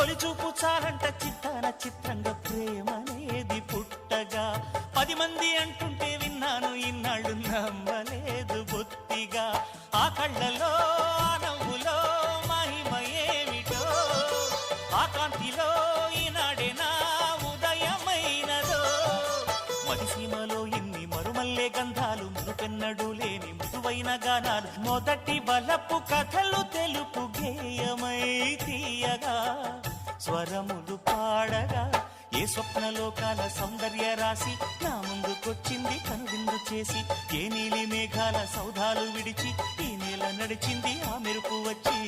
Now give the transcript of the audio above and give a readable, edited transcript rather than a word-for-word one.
తొలి చూపు చాలంట చిత్తాన చిత్రంగా ప్రేమనేది పుట్టగా 10 మంది అంటుంటే విన్నాను ఇన్నాళ్ళు నమ్మలేదు బొత్తిగా ఆ కళ్ళలో ఆ నవ్వులో మహిమ ఏమిటో ఆ కాంతిలో ఈనాడే నా ఉదయమైనదో మదిసీమలో ఇన్ని మరుమల్లే గంధాలు మునుపెన్నడు లేని మృదువైన గానాలు మొదటి బలపు కథలు తెలుపు గేయమై తీయగా స్వరములు పాడగా ఏ స్వప్నలోకాల సౌందర్య రాశి నా ముందుకొచ్చింది కనువిందు చేసి ఏ నీలి మేఘాల సౌధాలు విడిచి ఈ నేల నడిచింది ఆ మెరుపు వచ్చి